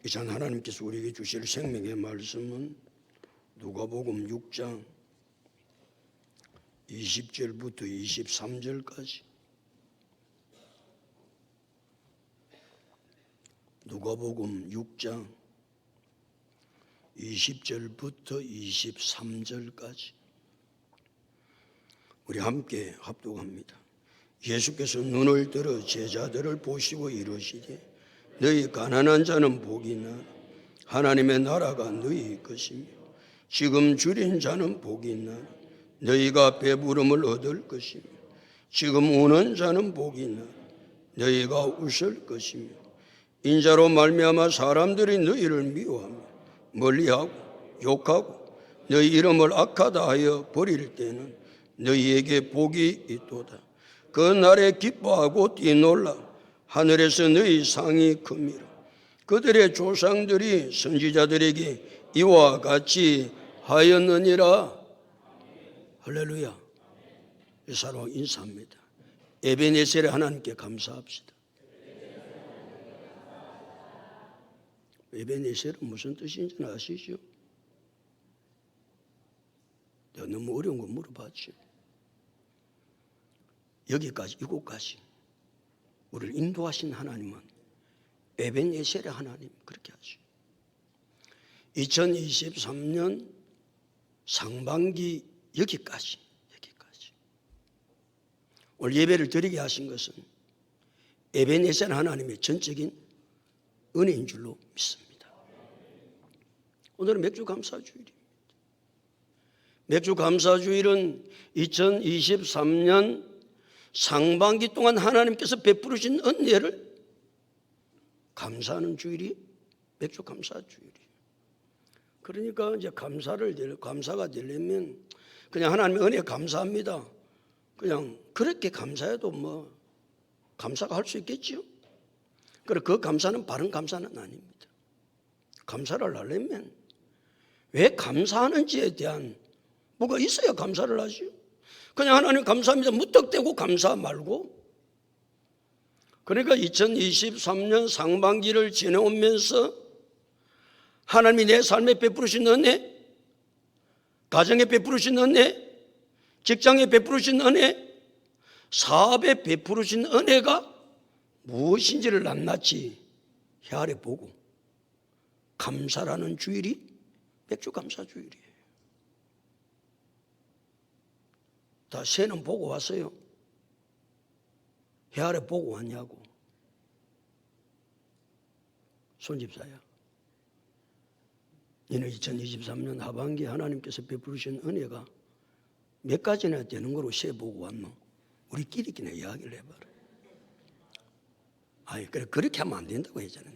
이전 하나님께서 우리에게 주실 생명의 말씀은 누가복음 6장 20절부터 23절까지, 누가복음 6장 20절부터 23절까지 우리 함께 합독합니다. 예수께서 눈을 들어 제자들을 보시고 이르시되 너희 가난한 자는 복이 있나 하나님의 나라가 너희 것이며 지금 줄인 자는 복이 있나 너희가 배부름을 얻을 것이며 지금 우는 자는 복이 있나 너희가 웃을 것이며 인자로 말미암아 사람들이 너희를 미워하며 멀리하고 욕하고 너희 이름을 악하다 하여 버릴 때는 너희에게 복이 있도다. 그 날에 기뻐하고 뛰놀라 하늘에서 너희 상이 큼이라. 그들의 조상들이 선지자들에게 이와 같이 하였느니라. 할렐루야. 사랑 인사합니다. 에베네셀의 하나님께 감사합시다. 에베네셀은 무슨 뜻인지 아시죠? 내가 너무 어려운 거 물어봤죠. 여기까지, 이곳까지 우리를 인도하신 하나님은 에벤예셀의 하나님, 그렇게 하죠. 2023년 상반기 여기까지 오늘 예배를 드리게 하신 것은 에벤예셀 하나님의 전적인 은혜인 줄로 믿습니다. 오늘은 맥주 감사주일입니다. 맥주 감사주일은 2023년 상반기 동안 하나님께서 베푸르신 은혜를 감사하는 주일이 맥주 감사주일이에요. 그러니까 이제 감사가 되려면 그냥 하나님의 은혜에 감사합니다. 그냥 그렇게 감사해도 뭐 감사가 할 수 있겠지요. 그리고 그 감사는 바른 감사는 아닙니다. 감사를 하려면 왜 감사하는지에 대한 뭐가 있어야 감사를 하죠. 그냥 하나님 감사합니다 무턱대고 감사 말고, 그러니까 2023년 상반기를 지내오면서 하나님이 내 삶에 베푸르신 은혜, 가정에 베푸르신 은혜, 직장에 베푸르신 은혜, 사업에 베푸르신 은혜가 무엇인지를 낱낱이 헤아려 보고 감사라는 주일이 맥주 감사 주일이에요. 다 새는 보고 왔어요? 헤아려 보고 왔냐고. 손집사야, 너는 2023년 하반기 하나님께서 베푸르신 은혜가 몇 가지나 되는 거로 새 보고 왔노? 우리끼리끼리 이야기를 해봐라. 아니, 그렇게 하면 안 된다고 했잖아요.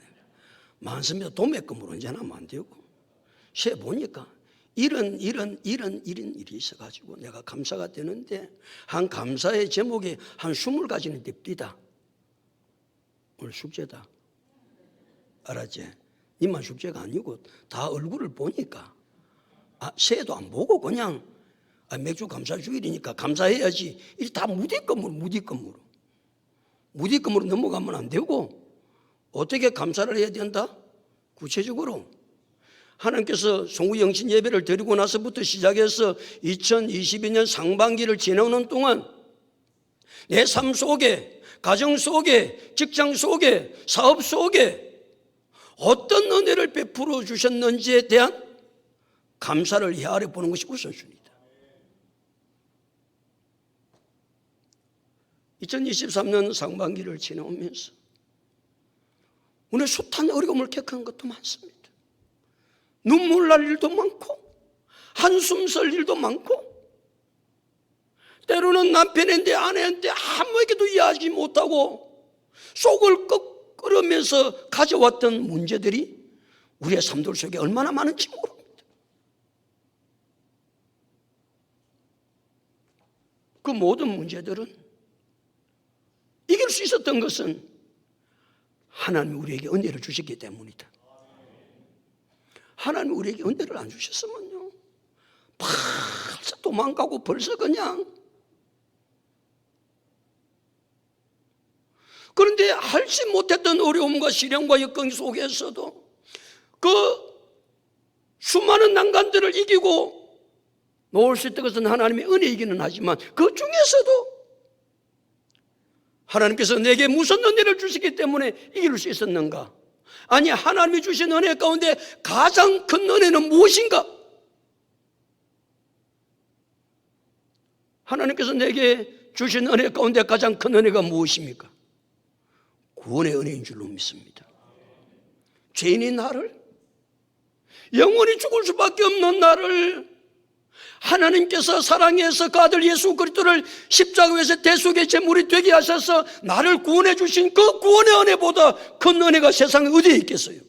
많습니다. 도매금으로 이제 하면 안 되고. 새 보니까 이런 일이 있어가지고 내가 감사가 되는데, 한 감사의 제목이 한 20가지는 됩니다. 오늘 숙제다. 알았지? 니만 숙제가 아니고 다 얼굴을 보니까 새도 안 보고 그냥 맥주 감사 주일이니까 감사해야지. 이 다 무디건으로 넘어가면 안 되고, 어떻게 감사를 해야 된다? 구체적으로 하나님께서 송구영신 예배를 드리고 나서부터 시작해서 2022년 상반기를 지내오는 동안 내 삶 속에, 가정 속에, 직장 속에, 사업 속에 어떤 은혜를 베풀어 주셨는지에 대한 감사를 헤아려 보는 것이 우선순위다. 2023년 상반기를 지내오면서 오늘 숱한 어려움을 겪은 것도 많습니다. 눈물 날 일도 많고 한숨 쓸 일도 많고, 때로는 남편인데 아내한테 아무에게도 이해하지 못하고 속을 끓으면서 가져왔던 문제들이 우리의 삶들 속에 얼마나 많은지 모릅니다. 그 모든 문제들은 이길 수 있었던 것은 하나님이 우리에게 은혜를 주셨기 때문이다. 하나님이 우리에게 은혜를 안 주셨으면요, 벌써 도망가고 벌써 그냥. 그런데 알지 못했던 어려움과 시련과 역경 속에서도 그 수많은 난관들을 이기고 놓을 수 있던 것은 하나님의 은혜이기는 하지만 그 중에서도 하나님께서 내게 무슨 은혜를 주시기 때문에 이길 수 있었는가? 아니, 하나님이 주신 은혜 가운데 가장 큰 은혜는 무엇인가? 하나님께서 내게 주신 은혜 가운데 가장 큰 은혜가 무엇입니까? 구원의 은혜인 줄로 믿습니다. 죄인인 나를, 영원히 죽을 수밖에 없는 나를 하나님께서 사랑해서 그 아들 예수 그리스도를 십자가에서 대속의 제물이 되게 하셔서 나를 구원해 주신 그 구원의 은혜보다 큰 은혜가 세상에 어디에 있겠어요?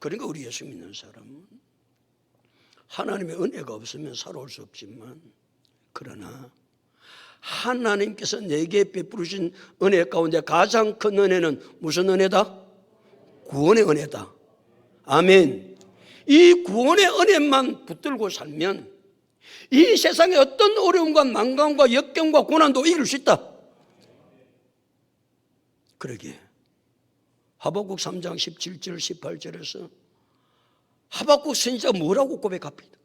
그러니까 우리 예수 믿는 사람은 하나님의 은혜가 없으면 살아올 수 없지만, 그러나 하나님께서 내게 베푸신 은혜 가운데 가장 큰 은혜는 무슨 은혜다? 구원의 은혜다. 아멘. 이 구원의 은혜만 붙들고 살면 이 세상의 어떤 어려움과 난관과 역경과 고난도 이길 수 있다. 그러기에 하박국 3장 17절 18절에서 하박국 선지자가 뭐라고 고백합니다.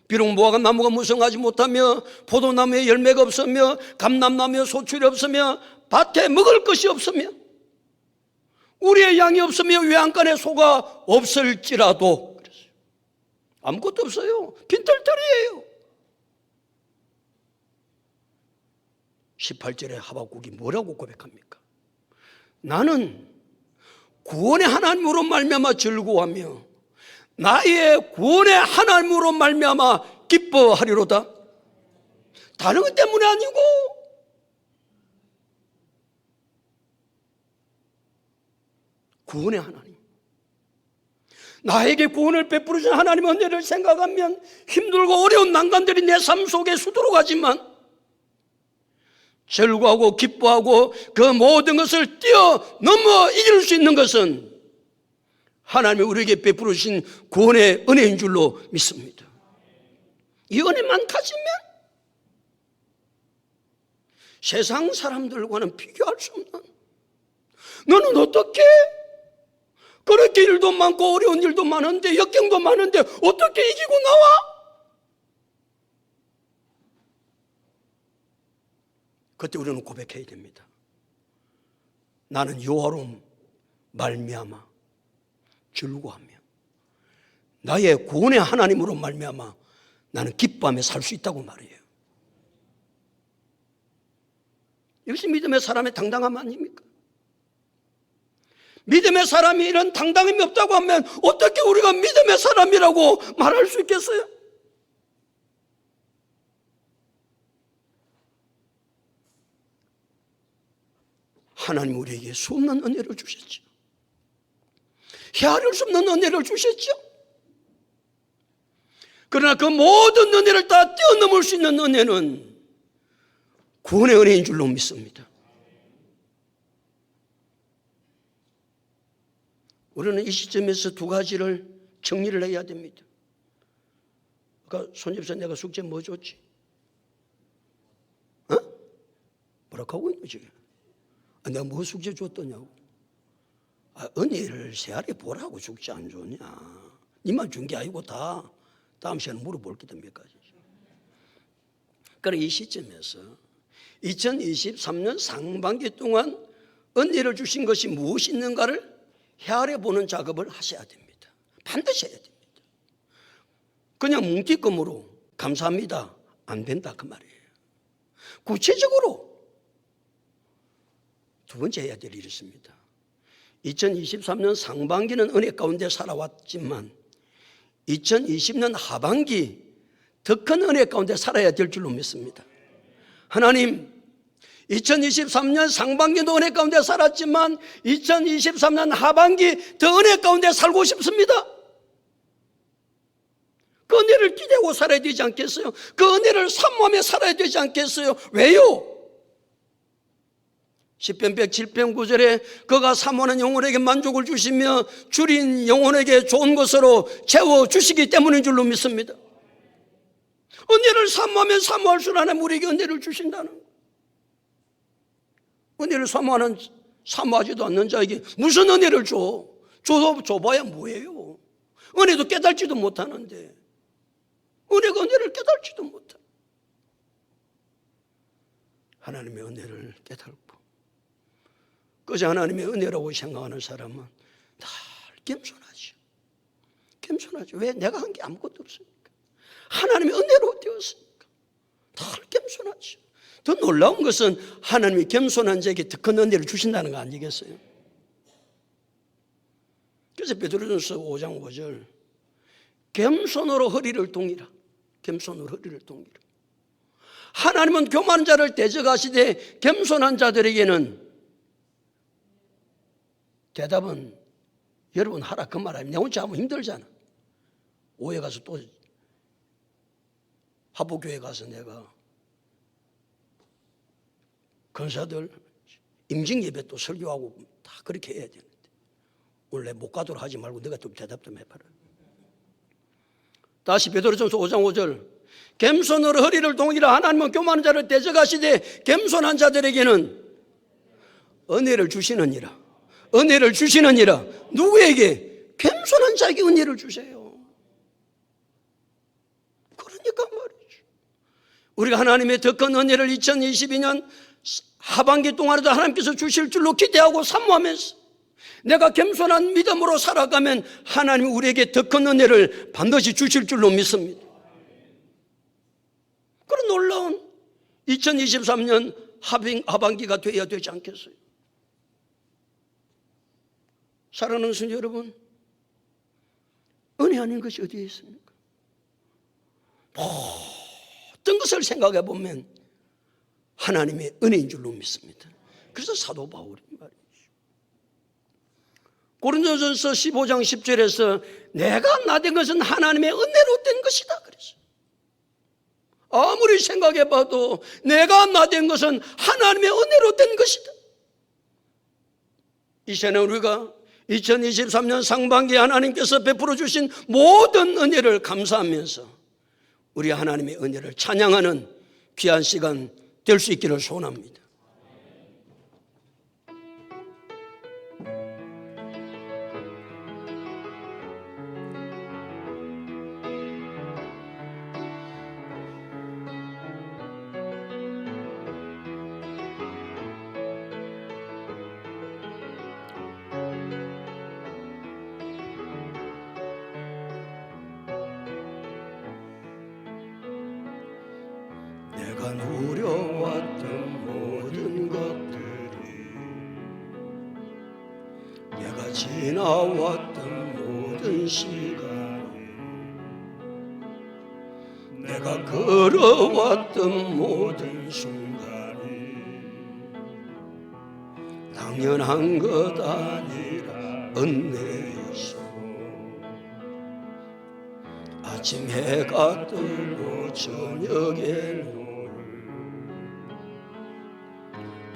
비록 무화과 나무가 무성하지 못하며 포도나무에 열매가 없으며 감람나무에 소출이 없으며 밭에 먹을 것이 없으며 우리의 양이 없으며 외양간에 소가 없을지라도, 그랬어요. 아무것도 없어요. 빈털터리예요. 18절에 하박국이 뭐라고 고백합니까? 나는 구원의 하나님으로 말미암아 즐거워하며 나의 구원의 하나님으로 말미암아 기뻐하리로다. 다른 것 때문에 아니고 구원의 하나님, 나에게 구원을 베푸신 하나님의 은혜를 생각하면 힘들고 어려운 난관들이 내 삶 속에 수두룩하지만 즐거워하고 기뻐하고 그 모든 것을 뛰어넘어 이길 수 있는 것은 하나님이 우리에게 베푸신 구원의 은혜인 줄로 믿습니다. 이 은혜만 가지면 세상 사람들과는 비교할 수 없는, 너는 어떻게 그렇게 일도 많고 어려운 일도 많은데 역경도 많은데 어떻게 이기고 나와? 그때 우리는 고백해야 됩니다. 나는 여호와로 말미암아 즐거워하며 나의 구원의 하나님으로 말미암아 나는 기뻐하며 살 수 있다고 말이에요. 이것이 믿음의 사람의 당당함 아닙니까? 믿음의 사람이 이런 당당함이 없다고 하면 어떻게 우리가 믿음의 사람이라고 말할 수 있겠어요? 하나님 우리에게 수없는 은혜를 주셨죠. 헤아릴 수 없는 은혜를 주셨죠. 그러나 그 모든 은혜를 다 뛰어넘을 수 있는 은혜는 구원의 은혜인 줄로 믿습니다. 우리는 이 시점에서 두 가지를 정리를 해야 됩니다. 아까 손집사 내가 숙제 뭐 줬지? 뭐라고 하고 있노 지금? 내가 뭐 숙제 줬더냐고. 은혜를 세알에 보라고 숙제 안 줬냐. 니만 준 게 아니고 다 다음 시간에 물어볼 게 됩니까? 그러나 이 시점에서 2023년 상반기 동안 은혜를 주신 것이 무엇이 있는가를 헤아려 보는 작업을 하셔야 됩니다. 반드시 해야 됩니다. 그냥 뭉티껌으로 감사합니다 안 된다 그 말이에요. 구체적으로 두 번째 해야 될 일이 있습니다. 2023년 상반기는 은혜 가운데 살아왔지만 2020년 하반기 더 큰 은혜 가운데 살아야 될 줄로 믿습니다. 하나님, 2023년 상반기도 은혜 가운데 살았지만 2023년 하반기 더 은혜 가운데 살고 싶습니다. 그 은혜를 기대고 살아야 되지 않겠어요? 그 은혜를 사모하며 살아야 되지 않겠어요? 왜요? 시편 107편 9절에 그가 사모하는 영혼에게 만족을 주시며 줄인 영혼에게 좋은 것으로 채워주시기 때문인 줄로 믿습니다. 은혜를 사모하면 사모할수록 하나님 우리에게 은혜를 주신다는 거예요. 은혜를 사모하는 사모하지도 않는 자에게 무슨 은혜를 줘? 줘봐야 뭐예요? 은혜도 깨달지도 못하는데, 은혜를 깨달지도 못해. 하나님의 은혜를 깨달고 그저 하나님의 은혜라고 생각하는 사람은 다 겸손하죠. 겸손하죠. 왜? 내가 한 게 아무것도 없으니까. 하나님의 은혜로 되었으니까 다 겸손하죠. 더 놀라운 것은 하나님이 겸손한 자에게 더 큰 은혜를 주신다는 거 아니겠어요? 그래서 베드로전서 5장 5절 겸손으로 허리를 동이라. 겸손으로 허리를 동이라. 하나님은 교만한 자를 대적하시되 겸손한 자들에게는, 대답은 여러분 하라 그 말 아니에요. 내 혼자 하면 힘들잖아. 오해 가서 또 하부교회 가서 내가 권사들 임직 예배 또 설교하고 다 그렇게 해야 되는데 원래 못 가도록 하지 말고 내가 좀 대답 좀 해봐라. 다시 베드로전서 5장 5절 겸손으로 허리를 동이라. 하나님은 교만한 자를 대적하시되 겸손한 자들에게는 은혜를 주시느니라. 은혜를 주시느니라. 누구에게? 겸손한 자에게 은혜를 주세요. 그러니까 말이죠. 우리가 하나님의 더 큰 은혜를 2022년 하반기 동안에도 하나님께서 주실 줄로 기대하고 사모하면서 내가 겸손한 믿음으로 살아가면 하나님이 우리에게 더 큰 은혜를 반드시 주실 줄로 믿습니다. 그런 놀라운 2023년 하반기가 되어야 되지 않겠어요? 사랑하는 성도 여러분, 은혜 아닌 것이 어디에 있습니까? 모든 것을 생각해 보면 하나님의 은혜인 줄로 믿습니다. 그래서 사도 바울이 말이죠. 고린도전서 15장 10절에서 내가 나된 것은 하나님의 은혜로 된 것이다 그랬어요. 아무리 생각해 봐도 내가 나된 것은 하나님의 은혜로 된 것이다. 이제는 우리가 2023년 상반기에 하나님께서 베풀어 주신 모든 은혜를 감사하면서 우리 하나님의 은혜를 찬양하는 귀한 시간 될 수 있기를 소원합니다. 내가 누려왔던 모든 것들이, 내가 지나왔던 모든 시간이, 내가 걸어왔던 모든 순간이 당연한 것 아니라 은혜였어. 아침 해가 뜨고 저녁에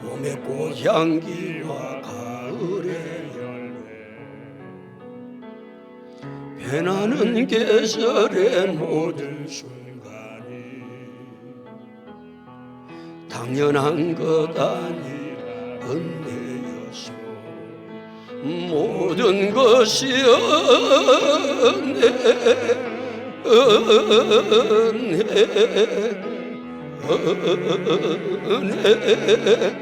봄의 꽃향기와 가을의 열매, 변하는 계절의 모든 순간이 당연한 것 아니라 은혜였소. 모든 것이 은혜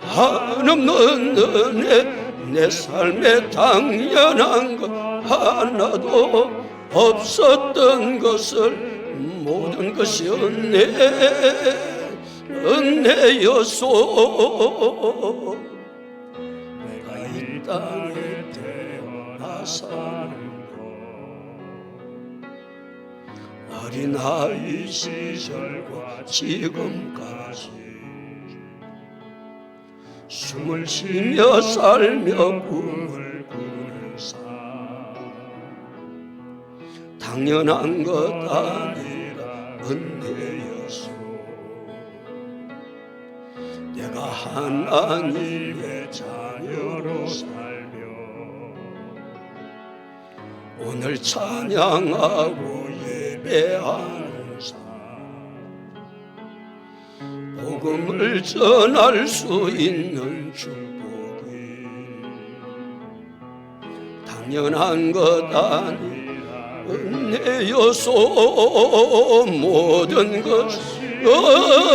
한없는 은혜, 내 삶에 당연한 것 하나도 없었던 것을 모든 것이 은혜였소. 내가 이 땅에 태어나 사는 것, 어린아이 시절과 지금까지 숨을 쉬며 살며 꿈을 꾸는 삶, 당연한 것 아니라 은혜였소. 내가 하나님의 자녀로 살며 오늘 찬양하고 예배하는 삶, 복음을 전할 수 있는 축복이 당연한 것 아니 은혜여소 모든 것 은혜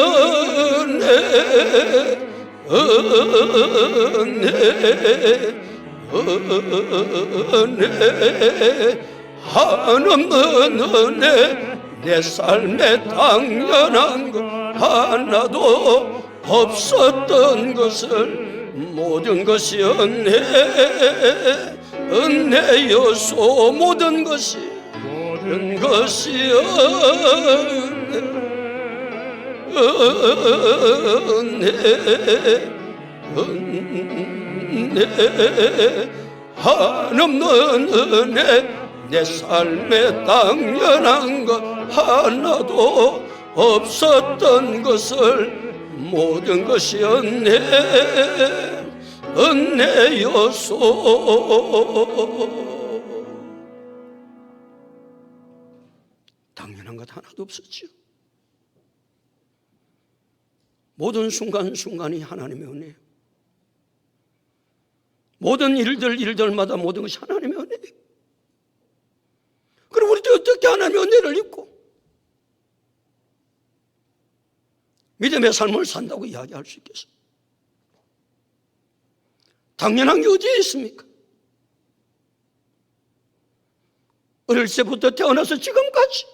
한없는 은혜 내 삶에 당연한 것 하나도 없었던 것을 모든 것이 은혜여소 모든 것이 은혜 한없는 은혜 내 삶에 당연한 것 하나도 없었던 것을 모든 것이 은혜여소. 당연한 것 하나도 없었죠. 모든 순간순간이 하나님의 은혜예요. 모든 일들마다 모든 것이 하나님의 은혜예요. 그럼 우리도 어떻게 하나님의 은혜를 입고 믿음의 삶을 산다고 이야기할 수 있겠어요? 당연한 게 어디에 있습니까? 어릴 때부터 태어나서 지금까지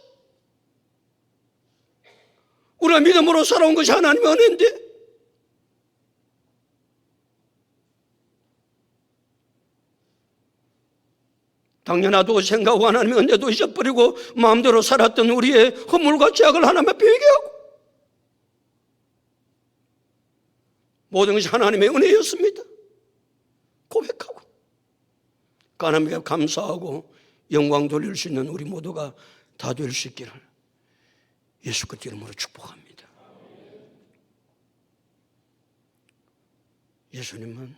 우리가 믿음으로 살아온 것이 하나님의 은혜인데 당연하다고 생각하고 하나님의 은혜도 잊어버리고 마음대로 살았던 우리의 허물과 죄악을 하나님 앞에 회개하고 모든 것이 하나님의 은혜였습니다. 고백하고 하나님께 감사하고 영광 돌릴 수 있는 우리 모두가 다 될 수 있기를 예수 그리스도 이름으로 축복합니다. 예수님은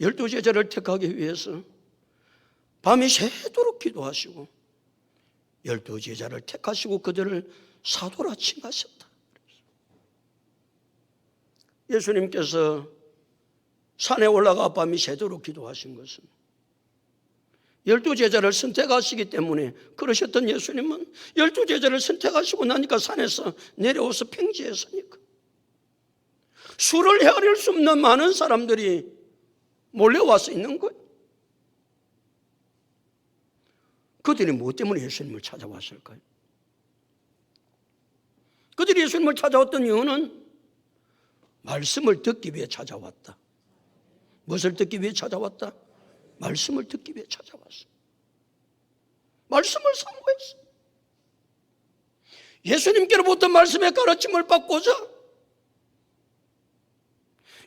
12제자를 택하기 위해서 밤이 새도록 기도하시고 12제자를 택하시고 그들을 사도라 칭하셨다. 예수님께서 산에 올라가 밤이 새도록 기도하신 것은 12제자를 선택하시기 때문에 그러셨던 예수님은 12제자를 선택하시고 나니까 산에서 내려와서 평지했으니까 수를 헤아릴 수 없는 많은 사람들이 몰려와서 있는 거예요. 그들이 무엇 때문에 예수님을 찾아왔을까요? 그들이 예수님을 찾아왔던 이유는 말씀을 듣기 위해 찾아왔다. 무엇을 듣기 위해 찾아왔다? 말씀을 듣기 위해 찾아왔어. 말씀을 사모했어. 예수님께로부터 말씀의 가르침을 받고자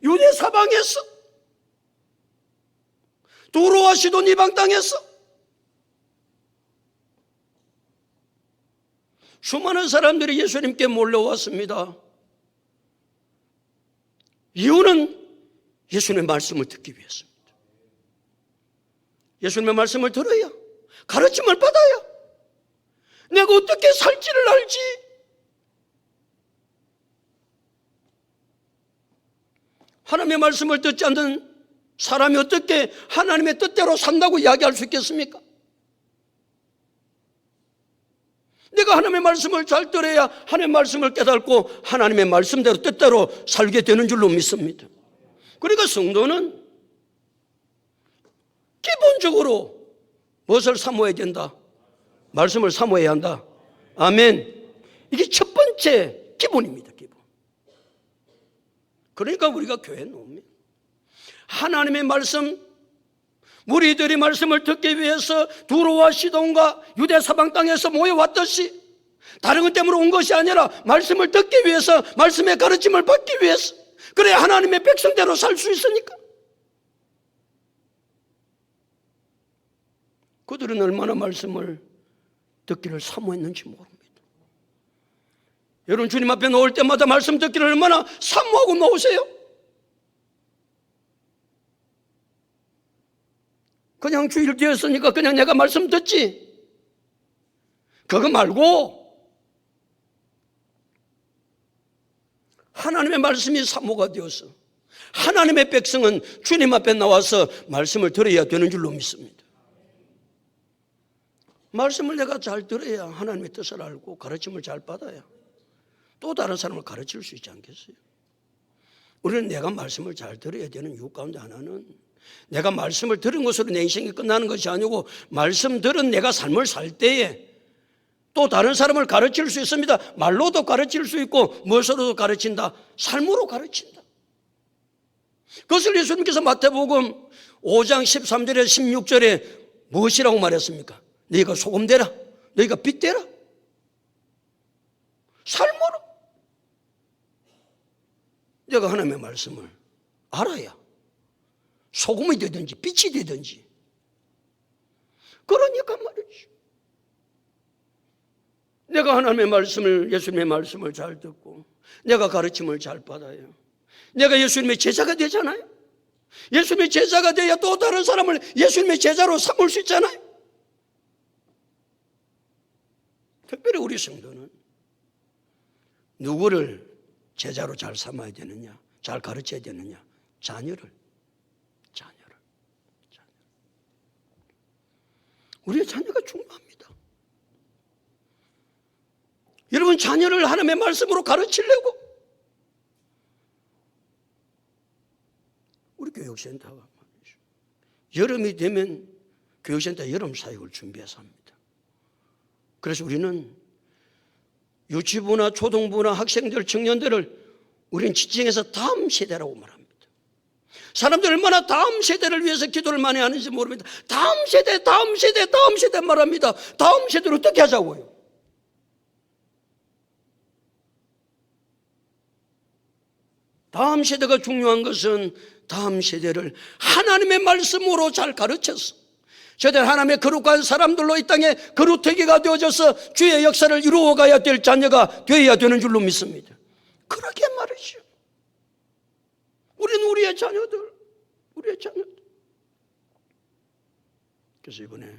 유대 사방에서 두로와 시돈 이방 땅에서 수많은 사람들이 예수님께 몰려왔습니다. 이유는 예수님의 말씀을 듣기 위해서입니다. 예수님의 말씀을 들어야, 가르침을 받아야 내가 어떻게 살지를 알지. 하나님의 말씀을 듣지 않는 사람이 어떻게 하나님의 뜻대로 산다고 이야기할 수 있겠습니까? 내가 하나님의 말씀을 잘 들어야 하나님의 말씀을 깨닫고 하나님의 말씀대로 뜻대로 살게 되는 줄로 믿습니다. 그러니까 성도는 기본적으로 무엇을 사모해야 된다? 말씀을 사모해야 한다. 아멘. 이게 첫 번째 기본입니다. 기본. 그러니까 우리가 교회에 나옵니다. 하나님의 말씀, 무리들이 말씀을 듣기 위해서 두로와 시돈과 유대 사방 땅에서 모여왔듯이 다른 것 때문에 온 것이 아니라 말씀을 듣기 위해서, 말씀의 가르침을 받기 위해서, 그래야 하나님의 백성대로 살 수 있으니까. 그들은 얼마나 말씀을 듣기를 사모했는지 모릅니다. 여러분 주님 앞에 나올 때마다 말씀 듣기를 얼마나 사모하고 나오세요? 그냥 주일 되었으니까 그냥 내가 말씀 듣지, 그거 말고 하나님의 말씀이 사모가 되어서 하나님의 백성은 주님 앞에 나와서 말씀을 들어야 되는 줄로 믿습니다. 말씀을 내가 잘 들어야 하나님의 뜻을 알고 가르침을 잘 받아야 또 다른 사람을 가르칠 수 있지 않겠어요? 우리는 내가 말씀을 잘 들어야 되는 이유 가운데 하나는 내가 말씀을 들은 것으로 내 인생이 끝나는 것이 아니고 말씀 들은 내가 삶을 살 때에 또 다른 사람을 가르칠 수 있습니다. 말로도 가르칠 수 있고 무엇으로도 가르친다. 삶으로 가르친다. 그것을 예수님께서 마태복음 5장 13절에 16절에 무엇이라고 말했습니까? 너희가 소금 되라. 너희가 빛 되라. 삶으로. 내가 하나님의 말씀을 알아야 소금이 되든지 빛이 되든지. 그러니까 말이죠. 내가 하나님의 말씀을, 예수님의 말씀을 잘 듣고 내가 가르침을 잘 받아요. 내가 예수님의 제자가 되잖아요. 예수님의 제자가 돼야 또 다른 사람을 예수님의 제자로 삼을 수 있잖아요. 특별히 우리 성도는 누구를 제자로 잘 삼아야 되느냐, 잘 가르쳐야 되느냐? 자녀를. 우리의 자녀가 중요합니다. 여러분, 자녀를 하나님의 말씀으로 가르치려고 우리 교육센터가 말이죠. 여름이 되면 교육센터 여름 사역을 준비해서 합니다. 그래서 우리는 유치부나 초등부나 학생들, 청년들을 우리는 지칭해서 다음 세대라고 말합니다. 사람들 얼마나 다음 세대를 위해서 기도를 많이 하는지 모릅니다. 다음 세대 말합니다. 다음 세대를 어떻게 하자고요? 다음 세대가 중요한 것은 다음 세대를 하나님의 말씀으로 잘 가르쳐서 저들 하나님의 거룩한 사람들로 이 땅에 거룩되기가 되어져서 주의 역사를 이루어가야 될 자녀가 되어야 되는 줄로 믿습니다. 그러게 말이죠. 우리는 우리의 자녀들. 그래서 이번에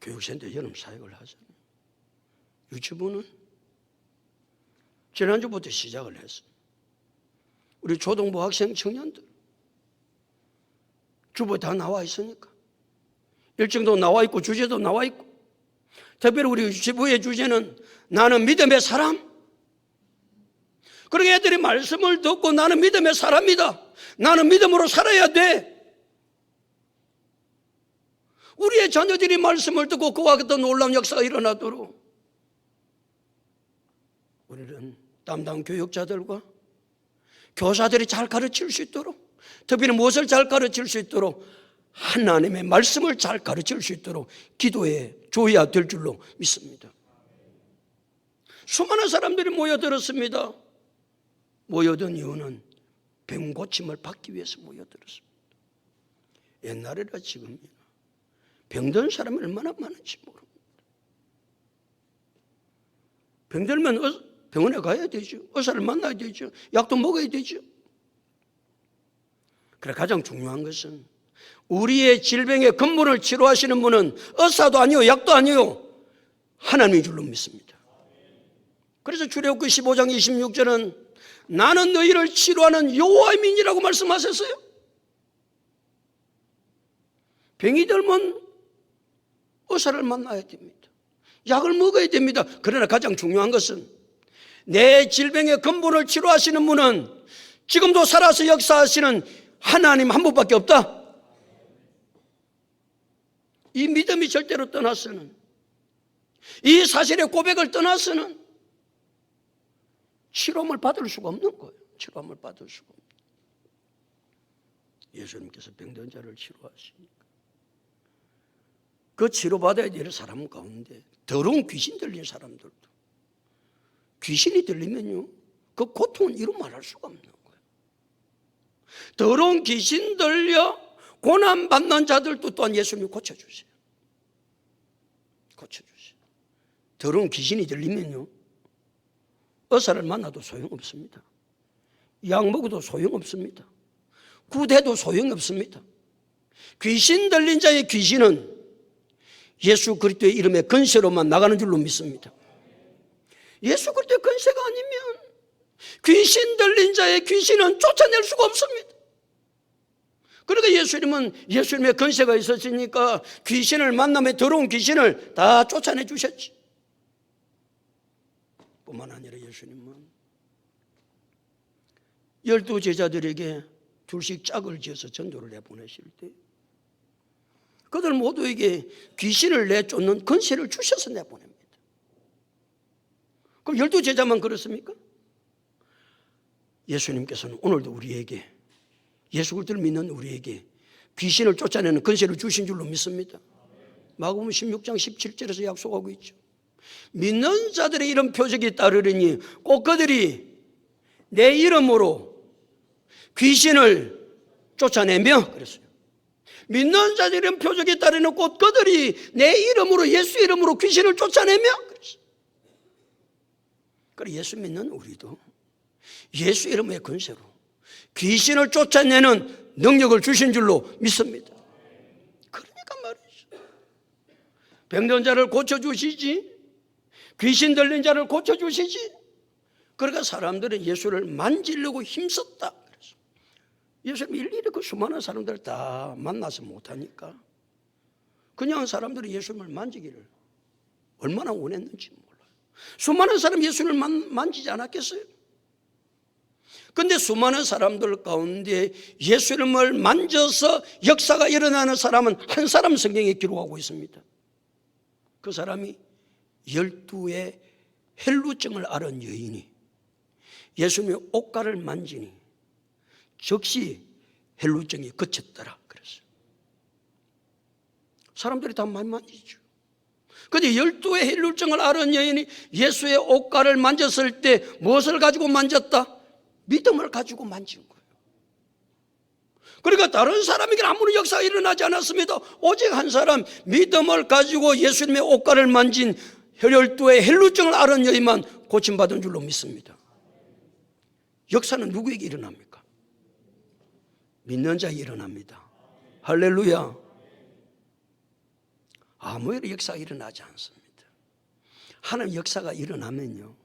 교육센터 여름 사역을 하잖아요. 유치부는 지난주부터 시작을 했어요. 우리 초등부 학생 청년들 주부에 다 나와 있으니까 일정도 나와 있고 주제도 나와 있고 특별히 우리 유치부의 주제는 나는 믿음의 사람. 그러게 애들이 말씀을 듣고 나는 믿음의 사람이다. 나는 믿음으로 살아야 돼. 우리의 자녀들이 말씀을 듣고 그와 같은 놀라운 역사가 일어나도록 우리는 담당 교육자들과 교사들이 잘 가르칠 수 있도록 특별히 무엇을 잘 가르칠 수 있도록 하나님의 말씀을 잘 가르칠 수 있도록 기도해 줘야 될 줄로 믿습니다. 수많은 사람들이 모여들었습니다. 모여든 이유는 병 고침을 받기 위해서 모여들었습니다. 옛날이라 지금이나 병든 사람이 얼마나 많은지 모릅니다. 병들면 병원에 가야 되죠. 의사를 만나야 되죠. 약도 먹어야 되죠. 그래 가장 중요한 것은 우리의 질병의 근본을 치료하시는 분은 의사도 아니요 약도 아니요 하나님인 줄로 믿습니다. 그래서 출애굽기 15장 26절은 나는 너희를 치료하는 여호와의 민이라고 말씀하셨어요. 병이 들면 의사를 만나야 됩니다. 약을 먹어야 됩니다. 그러나 가장 중요한 것은 내 질병의 근본을 치료하시는 분은 지금도 살아서 역사하시는 하나님 한 분밖에 없다. 이 믿음이 절대로 떠나서는 이 사실의 고백을 떠나서는 치료를 받을 수가 없는 거예요. 치료를 받을 수가 없는 거예요. 예수님께서 병든 자를 치료하시니까 그 치료받아야 될 사람 가운데 더러운 귀신 들린 사람들도 귀신이 들리면요 그 고통은 이루 말할 수가 없는 거예요. 더러운 귀신 들려 고난받는 자들도 또한 예수님이 고쳐주세요. 더러운 귀신이 들리면요 의사를 만나도 소용없습니다. 약 먹어도 소용없습니다. 구대도 소용없습니다. 귀신 들린 자의 귀신은 예수 그리스도의 이름의 권세로만 나가는 줄로 믿습니다. 예수 그리스도의 권세가 아니면 귀신 들린 자의 귀신은 쫓아낼 수가 없습니다. 그러니까 예수님의 권세가 있었으니까 귀신을 만나면 더러운 귀신을 다 쫓아내 주셨지. 뿐만 아니라 예수님은 12 제자들에게 둘씩 짝을 지어서 전도를 내보내실 때 그들 모두에게 귀신을 내쫓는 권세를 주셔서 내보냅니다. 그럼 12 제자만 그렇습니까? 예수님께서는 오늘도 우리에게, 예수 그리스도를 믿는 우리에게 귀신을 쫓아내는 권세를 주신 줄로 믿습니다. 마가복음 16장 17절에서 약속하고 있죠. 믿는 자들의 이런 표적이 따르리니 꼭 그들이 내 이름으로 귀신을 쫓아내며, 그랬어요. 믿는 자들의 이런 표적이 따르는 꼭 그들이 내 이름으로, 예수 이름으로 귀신을 쫓아내며, 그랬어요. 그래 예수 믿는 우리도 예수 이름의 권세로 귀신을 쫓아내는 능력을 주신 줄로 믿습니다. 그러니까 말이죠. 병든 자를 고쳐주시지, 귀신 들린 자를 고쳐주시지. 그러니까 사람들은 예수를 만지려고 힘썼다. 그래서 예수님 일일이 그 수많은 사람들을 다 만나서 못하니까 그냥 사람들이 예수님을 만지기를 얼마나 원했는지 몰라요. 수많은 사람이 예수를 만지지 않았겠어요? 그런데 수많은 사람들 가운데 예수님을 만져서 역사가 일어나는 사람은 한 사람 성경에 기록하고 있습니다. 그 사람이 12의 헬루증을 앓은 여인이 예수님의 옷가를 만지니 즉시 헬루증이 그쳤더라 그랬어요. 사람들이 다 많이 만지죠. 그런데 12의 헬루증을 앓은 여인이 예수의 옷가를 만졌을 때 무엇을 가지고 만졌다? 믿음을 가지고 만진 거예요. 그러니까 다른 사람에게는 아무런 역사가 일어나지 않았습니다. 오직 한 사람, 믿음을 가지고 예수님의 옷가를 만진 12의 헬루증을 앓은 여인만 고침받은 줄로 믿습니다. 역사는 누구에게 일어납니까? 믿는 자에게 일어납니다. 할렐루야. 아무 역사가 일어나지 않습니다. 하나님 역사가 일어나면요,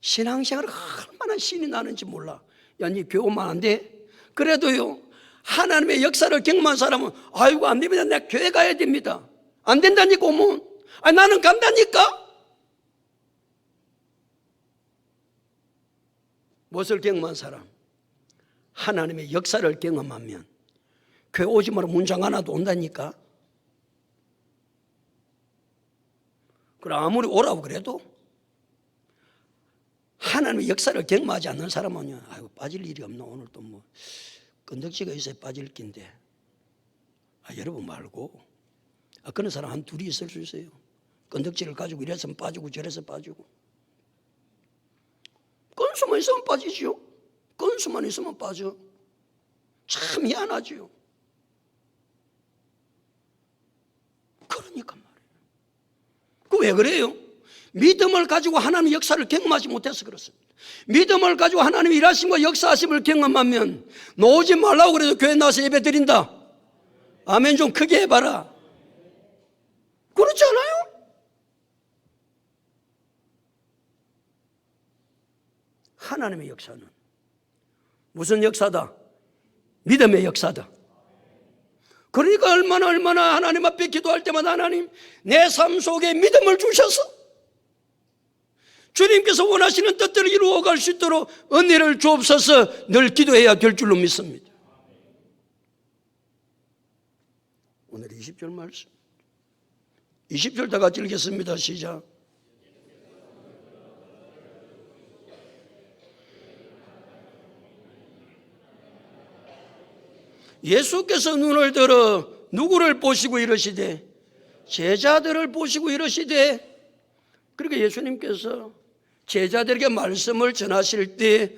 신앙생활을 얼마나 신이 나는지 몰라. 야, 니 교회 오면 안 돼? 그래도요, 하나님의 역사를 경험한 사람은 아이고 안 됩니다. 내가 교회 가야 됩니다. 안 된다니까 오면. 아니 나는 간다니까. 무엇을 경험한 사람? 하나님의 역사를 경험하면 교회 오지 마라 문장 하나도 온다니까. 그럼 아무리 오라고 그래도 하나님의 역사를 경험하지 않는 사람은요, 아이고 빠질 일이 없나, 오늘 또 뭐 건덕지가 있어야 빠질 낀데. 여러분 말고, 그런 사람 한 둘이 있을 수 있어요. 건덕지를 가지고 이래서 빠지고 저래서 빠지고. 건수만 있으면 빠지죠. 건수만 있으면 빠져. 참 미안하죠. 그러니까 말이에요. 그 왜 그래요? 믿음을 가지고 하나님의 역사를 경험하지 못해서 그렇습니다. 믿음을 가지고 하나님의 일하심과 역사하심을 경험하면 나오지 말라고 그래도 교회 나와서 예배 드린다. 아멘 좀 크게 해봐라. 그렇지 않아요? 하나님의 역사는 무슨 역사다? 믿음의 역사다. 그러니까 얼마나 하나님 앞에 기도할 때마다 하나님 내 삶 속에 믿음을 주셔서 주님께서 원하시는 뜻들을 이루어갈 수 있도록 은혜를 주옵소서 늘 기도해야 될 줄로 믿습니다. 오늘 20절 말씀, 20절 다 같이 읽겠습니다. 시작. 예수께서 눈을 들어 누구를 보시고 이러시되? 제자들을 보시고 이러시되. 그러니까 예수님께서 제자들에게 말씀을 전하실 때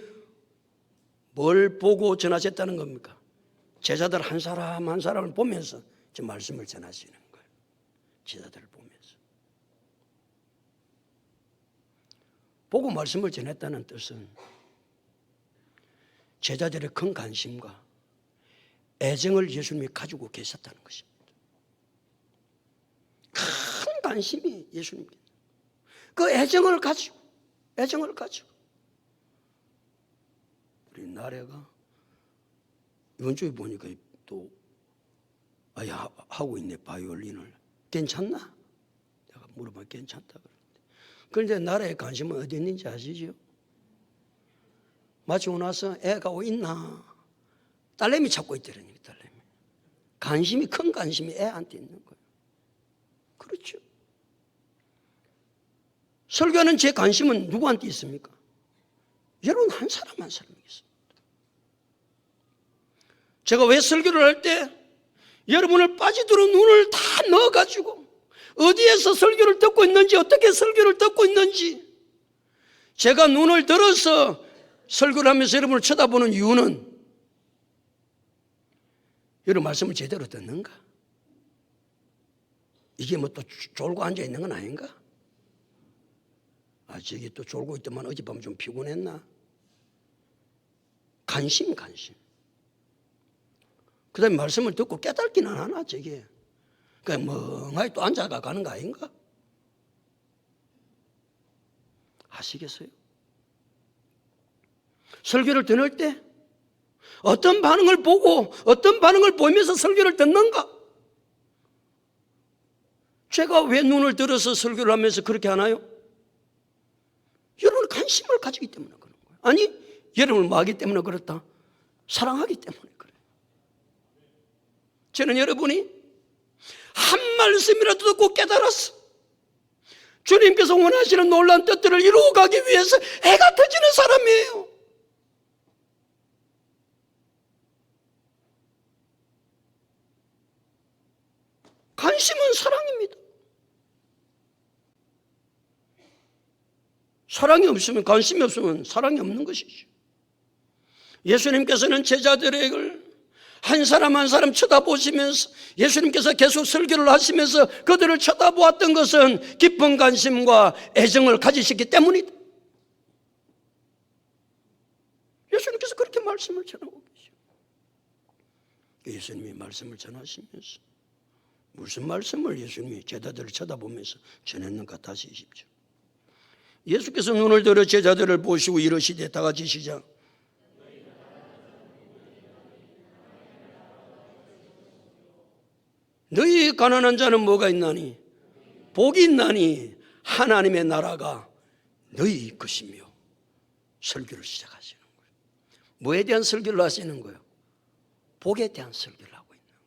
뭘 보고 전하셨다는 겁니까? 제자들 한 사람 한 사람을 보면서 지금 말씀을 전하시는 거예요. 제자들을 보면서. 보고 말씀을 전했다는 뜻은 제자들의 큰 관심과 애정을 예수님이 가지고 계셨다는 것입니다. 큰 관심이 예수님께 그 애정을 가지고 우리 나래가 이번 주에 보니까 또 하고 있네, 바이올린을. 괜찮나? 내가 물어봐, 괜찮다 그러는데. 그런데 나라의 관심은 어디 있는지 아시죠? 마치고 나서 애가 어디 있나? 딸내미 찾고 있더라니까, 딸내미. 큰 관심이 애한테 있는 거예요. 그렇죠. 설교하는 제 관심은 누구한테 있습니까? 여러분 한 사람 한 사람에게 있습니다. 제가 왜 설교를 할 때 여러분을 빠지도록 눈을 다 넣어가지고 어디에서 설교를 듣고 있는지, 어떻게 설교를 듣고 있는지, 제가 눈을 들어서 설교를 하면서 여러분을 쳐다보는 이유는 여러분 말씀을 제대로 듣는가? 이게 뭐 또 졸고 앉아 있는 건 아닌가? 저기 또 졸고 있더만 어젯밤 좀 피곤했나? 관심. 그 다음에 말씀을 듣고 깨닫기는 안 하나, 저게. 그냥 멍하니 또 앉아가 가는 거 아닌가? 아시겠어요? 설교를 들을 때 어떤 반응을 보고 어떤 반응을 보이면서 설교를 듣는가? 제가 왜 눈을 들어서 설교를 하면서 그렇게 하나요? 여러분 관심을 가지기 때문에 그런 거예요. 아니, 여러분을 뭐 하기 때문에 그렇다? 사랑하기 때문에 그래요. 저는 여러분이 한 말씀이라도 듣고 깨달았어. 주님께서 원하시는 놀라운 뜻들을 이루어가기 위해서 애가 터지는 사람이에요. 관심은 사랑입니다. 사랑이 없으면, 관심이 없으면 사랑이 없는 것이죠. 예수님께서는 제자들을 한 사람 한 사람 쳐다보시면서, 예수님께서 계속 설교를 하시면서 그들을 쳐다보았던 것은 깊은 관심과 애정을 가지셨기 때문이다. 예수님께서 그렇게 말씀을 전하고 계시죠. 예수님이 말씀을 전하시면서 무슨 말씀을 예수님이 제자들을 쳐다보면서 전했는가 다시 보십시오. 예수께서 눈을 들어 제자들을 보시고 이르시되, 다 같이 시작. 너희 가난한 자는 뭐가 있나니? 복이 있나니 하나님의 나라가 너희 것이며. 설교를 시작하시는 거예요. 뭐에 대한 설교를 하시는 거예요? 복에 대한 설교를 하고 있는 거예요.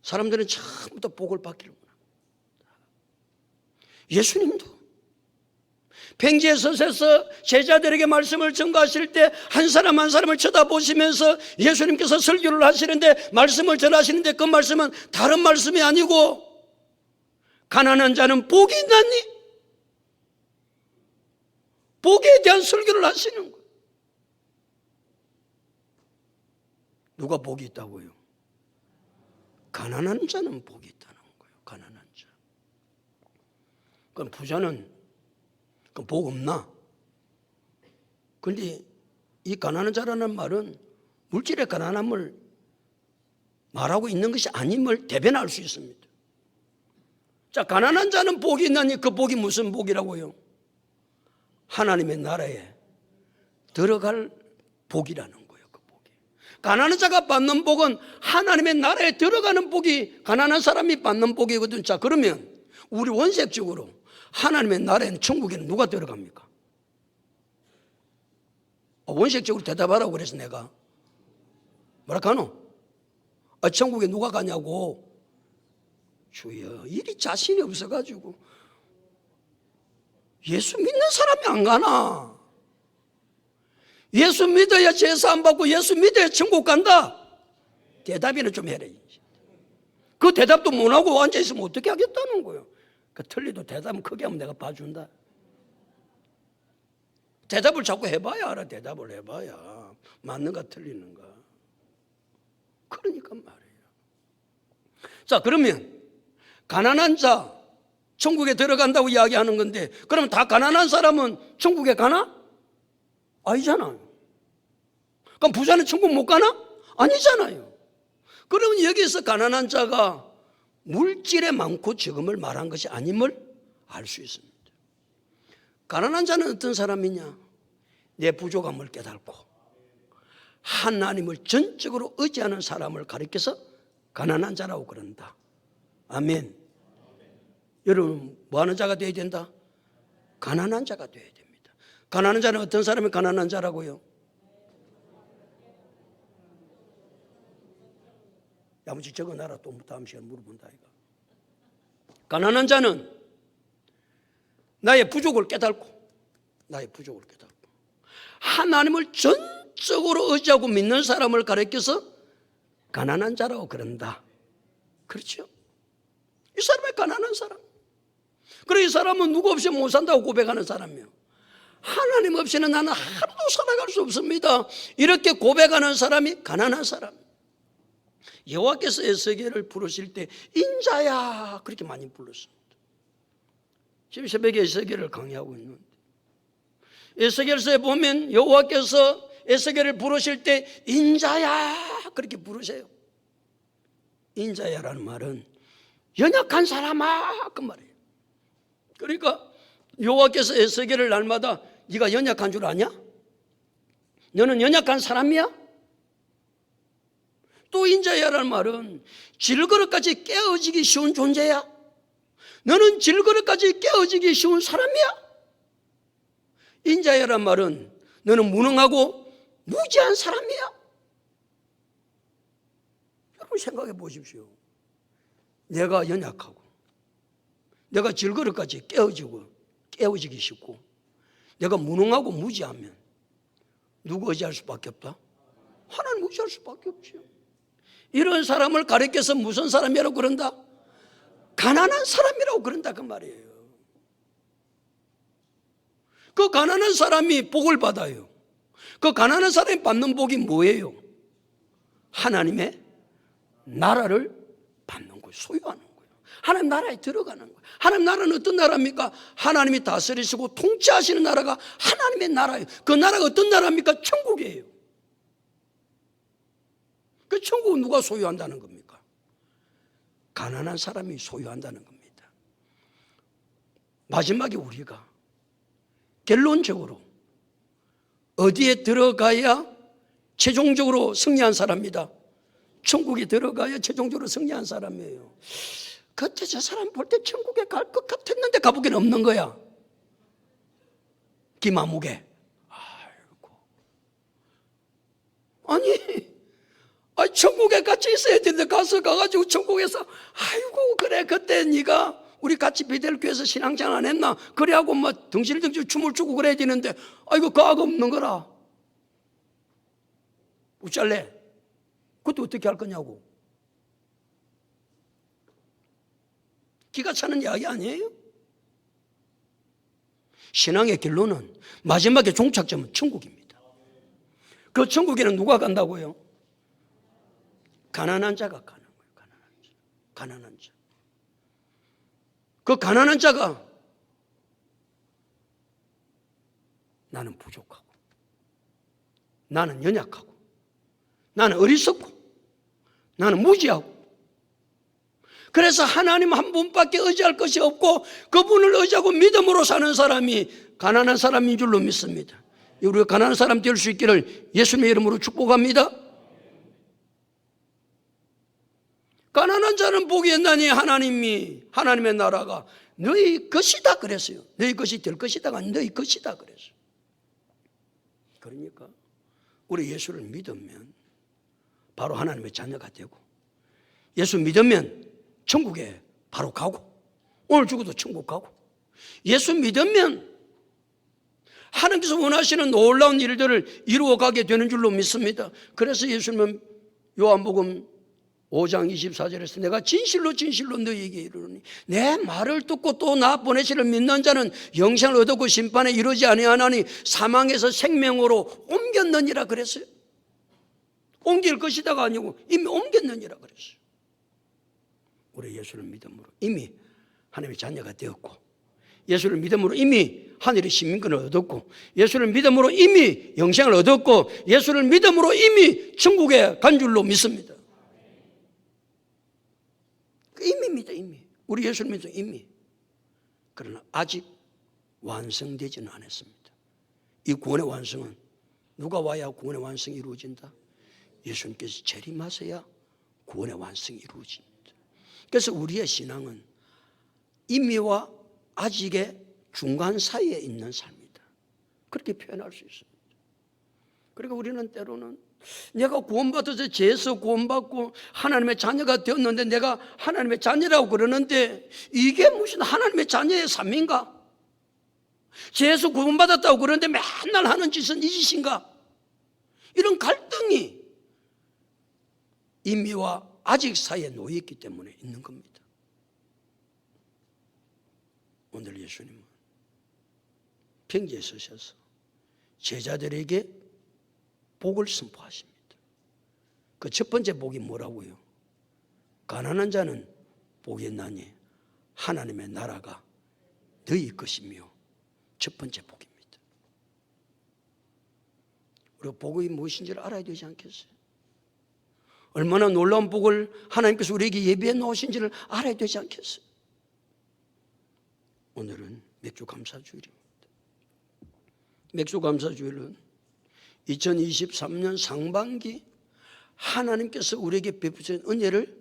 사람들은 처음부터 복을 받기를 원합니다. 예수님도 팽지에 서서 제자들에게 말씀을 전가하실 때 한 사람 한 사람을 쳐다보시면서 예수님께서 설교를 하시는데, 말씀을 전하시는데 그 말씀은 다른 말씀이 아니고 가난한 자는 복이 있나니? 복에 대한 설교를 하시는 거예요. 누가 복이 있다고요? 가난한 자는 복이 있다는 거예요. 가난한 자. 그럼 부자는 복 없나? 그런데 이 가난한 자라는 말은 물질의 가난함을 말하고 있는 것이 아님을 대변할 수 있습니다. 자, 가난한 자는 복이 있나니, 그 복이 무슨 복이라고요? 하나님의 나라에 들어갈 복이라는 거예요. 그 복이. 가난한 자가 받는 복은 하나님의 나라에 들어가는 복이 가난한 사람이 받는 복이거든. 자, 그러면 우리 원색적으로 하나님의 나라에는, 천국에는 누가 들어갑니까? 원색적으로 대답하라고 그래서 내가 뭐라 카노? 천국에 누가 가냐고. 주여, 이리 자신이 없어가지고 예수 믿는 사람이 안 가나? 예수 믿어야 제사 받고 예수 믿어야 천국 간다. 대답이나 좀 해라. 그 대답도 못하고 앉아있으면 어떻게 하겠다는 거예요? 그 틀리도 대답은 크게 하면 내가 봐준다. 대답을 자꾸 해봐야 알아. 대답을 해봐야 맞는가 틀리는가. 그러니까 말이에요. 자, 그러면 가난한 자 천국에 들어간다고 이야기하는 건데, 그러면 다 가난한 사람은 천국에 가나? 아니잖아요. 그럼 부자는 천국 못 가나? 아니잖아요. 그러면 여기서 가난한 자가 물질에 많고 적음을 말한 것이 아님을 알 수 있습니다. 가난한 자는 어떤 사람이냐? 내 부족함을 깨닫고 하나님을 전적으로 의지하는 사람을 가리켜서 가난한 자라고 그런다. 아멘. 여러분 뭐하는 자가 되어야 된다? 가난한 자가 되어야 됩니다. 가난한 자는 어떤 사람이 가난한 자라고요? 야무지 적어놔라. 또 다음 시간 물어본다 이거. 가난한 자는 나의 부족을 깨닫고 하나님을 전적으로 의지하고 믿는 사람을 가리켜서 가난한 자라고 그런다. 그렇죠? 이 사람이 가난한 사람. 그리고 이 사람은 누구 없이 못 산다고 고백하는 사람이에요. 하나님 없이는 나는 하루도 살아갈 수 없습니다. 이렇게 고백하는 사람이 가난한 사람. 여호와께서 에스겔을 부르실 때 인자야 그렇게 많이 불렀습니다. 지금 새벽에 에스겔을 강의하고 있는데 에스겔서에 보면 여호와께서 에스겔을 부르실 때 인자야 그렇게 부르세요. 인자야라는 말은 연약한 사람아 그 말이에요. 그러니까 여호와께서 에스겔을 날마다 네가 연약한 줄 아냐? 너는 연약한 사람이야? 또 인자야라는 말은 질그릇까지 깨어지기 쉬운 존재야. 너는 질그릇까지 깨어지기 쉬운 사람이야. 인자야라는 말은 너는 무능하고 무지한 사람이야. 여러분 생각해 보십시오. 내가 연약하고 내가 질그릇까지 깨어지기 쉽고 내가 무능하고 무지하면 누구 의지할 수밖에 없다? 하나님 의지할 수밖에 없죠. 이런 사람을 가리켜서 무슨 사람이라고 그런다? 가난한 사람이라고 그런다 그 말이에요. 그 가난한 사람이 복을 받아요. 그 가난한 사람이 받는 복이 뭐예요? 하나님의 나라를 받는 거예요. 소유하는 거예요. 하나님 나라에 들어가는 거예요. 하나님 나라는 어떤 나라입니까? 하나님이 다스리시고 통치하시는 나라가 하나님의 나라예요. 그 나라가 어떤 나라입니까? 천국이에요. 그 천국은 누가 소유한다는 겁니까? 가난한 사람이 소유한다는 겁니다. 마지막에 우리가 결론적으로 어디에 들어가야 최종적으로 승리한 사람입니다. 천국에 들어가야 최종적으로 승리한 사람이에요. 그때 저 사람 볼 때 천국에 갈 것 같았는데 가보기는 없는 거야. 김아무개. 아이고. 아니 천국에 같이 있어야 되는데 가가지고 천국에서 아이고 그래 그때 네가 우리 같이 베델교회에서 신앙생활 안 했나? 그래하고 막 덩실덩실 춤을 추고 그래야 되는데 아이고 그 악 없는 거라. 어쩔래? 그것도 어떻게 할 거냐고. 기가 차는 이야기 아니에요? 신앙의 결론은 마지막에 종착점은 천국입니다. 그 천국에는 누가 간다고요? 가난한 자가 가는 거예요. 가난한 자. 그 가난한 자가 나는 부족하고 나는 연약하고 나는 어리석고 나는 무지하고 그래서 하나님 한 분밖에 의지할 것이 없고 그분을 의지하고 믿음으로 사는 사람이 가난한 사람인 줄로 믿습니다. 우리가 가난한 사람 될 수 있기를 예수님의 이름으로 축복합니다. 가난한 자는 복이 있나니 하나님의 나라가 너희 것이다 그랬어요. 너희 것이 될 것이다가 아니 너희 것이다 그랬어요. 그러니까 우리 예수를 믿으면 바로 하나님의 자녀가 되고 예수 믿으면 천국에 바로 가고 오늘 죽어도 천국 가고 예수 믿으면 하나님께서 원하시는 놀라운 일들을 이루어가게 되는 줄로 믿습니다. 그래서 예수님은 요한복음 5장 24절에서 내가 진실로 너희에게 이르노니 내 말을 듣고 또 나 보내시를 믿는 자는 영생을 얻었고 심판에 이르지 아니하나니 사망에서 생명으로 옮겼느니라 그랬어요. 옮길 것이다가 아니고 이미 옮겼느니라 그랬어요. 우리 예수를 믿음으로 이미 하나님의 자녀가 되었고 예수를 믿음으로 이미 하늘의 시민권을 얻었고 예수를 믿음으로 이미 영생을 얻었고 예수를 믿음으로 이미 천국에 간 줄로 믿습니다. 이미입니다. 이미 우리 예수를 믿어 이미. 그러나 아직 완성되지는 않았습니다. 이 구원의 완성은 누가 와야 구원의 완성이 이루어진다? 예수님께서 재림하셔야 구원의 완성이 이루어집니다. 그래서 우리의 신앙은 이미와 아직의 중간 사이에 있는 삶이다. 그렇게 표현할 수 있습니다. 그러니까 우리는 때로는 내가 구원받아서 죄에서 구원받고 하나님의 자녀가 되었는데 내가 하나님의 자녀라고 그러는데 이게 무슨 하나님의 자녀의 삶인가? 죄에서 구원받았다고 그러는데 맨날 하는 짓은 이 짓인가? 이런 갈등이 이미와 아직 사이에 놓여 있기 때문에 있는 겁니다. 오늘 예수님은 평지에 서셔서 제자들에게 복을 선포하십니다. 그 첫 번째 복이 뭐라고요? 가난한 자는 복이 있나니 하나님의 나라가 너희 것이며 첫 번째 복입니다. 우리가 복이 무엇인지를 알아야 되지 않겠어요? 얼마나 놀라운 복을 하나님께서 우리에게 예비해 놓으신지를 알아야 되지 않겠어요? 오늘은 맥주 감사주일입니다. 맥주 감사주일은 2023년 상반기 하나님께서 우리에게 베푸신 은혜를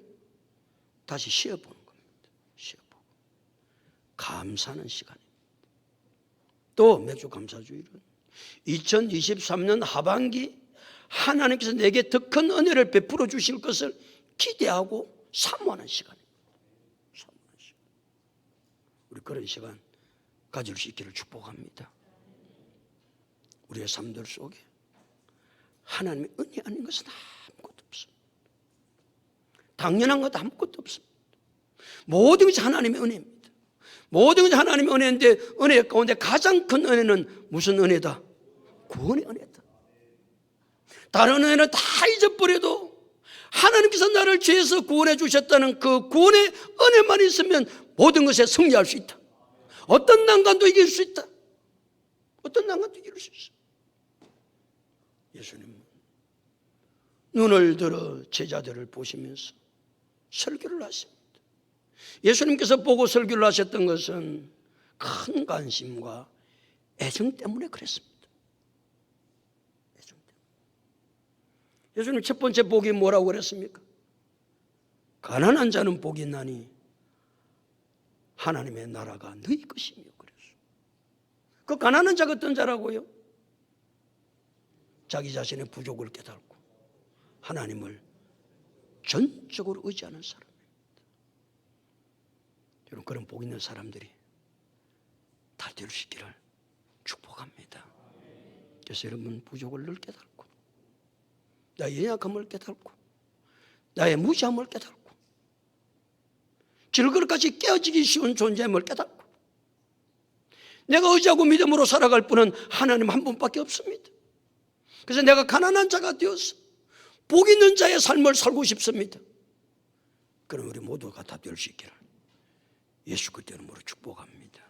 다시 쉬어보는 겁니다. 쉬어보고 감사하는 시간입니다. 또 맥주 감사주일은 2023년 하반기 하나님께서 내게 더 큰 은혜를 베풀어 주실 것을 기대하고 사모하는 시간입니다. 사모하는 시간. 우리 그런 시간 가질 수 있기를 축복합니다. 우리의 삶들 속에 하나님의 은혜 아닌 것은 아무것도 없습니다. 당연한 것 아무것도 없습니다. 모든 것이 하나님의 은혜입니다. 모든 것이 하나님의 은혜인데 은혜 가운데 가장 큰 은혜는 무슨 은혜다? 구원의 은혜다. 다른 은혜는 다 잊어버려도 하나님께서 나를 죄에서 구원해 주셨다는 그 구원의 은혜만 있으면 모든 것에 승리할 수 있다. 어떤 난관도 이길 수 있다. 어떤 난관도 이길 수 있어. 예수님은 눈을 들어 제자들을 보시면서 설교를 하십니다. 예수님께서 보고 설교를 하셨던 것은 큰 관심과 애정 때문에 그랬습니다. 애정 때문에. 예수님 첫 번째 복이 뭐라고 그랬습니까? 가난한 자는 복이 있나니 하나님의 나라가 너희 것이며 그랬어요. 그 가난한 자가 어떤 자라고요? 자기 자신의 부족을 깨닫고 하나님을 전적으로 의지하는 사람입니다. 여러분 그런 복 있는 사람들이 다 될 수 있기를 축복합니다. 그래서 여러분 부족을 늘 깨닫고 나의 연약함을 깨닫고 나의 무지함을 깨닫고 길거리까지 깨어지기 쉬운 존재임을 깨닫고 내가 의지하고 믿음으로 살아갈 분은 하나님 한 분밖에 없습니다. 그래서 내가 가난한 자가 되어서 복 있는 자의 삶을 살고 싶습니다. 그럼 우리 모두가 다 될 수 있기를 예수 그리스도 이름으로 축복합니다.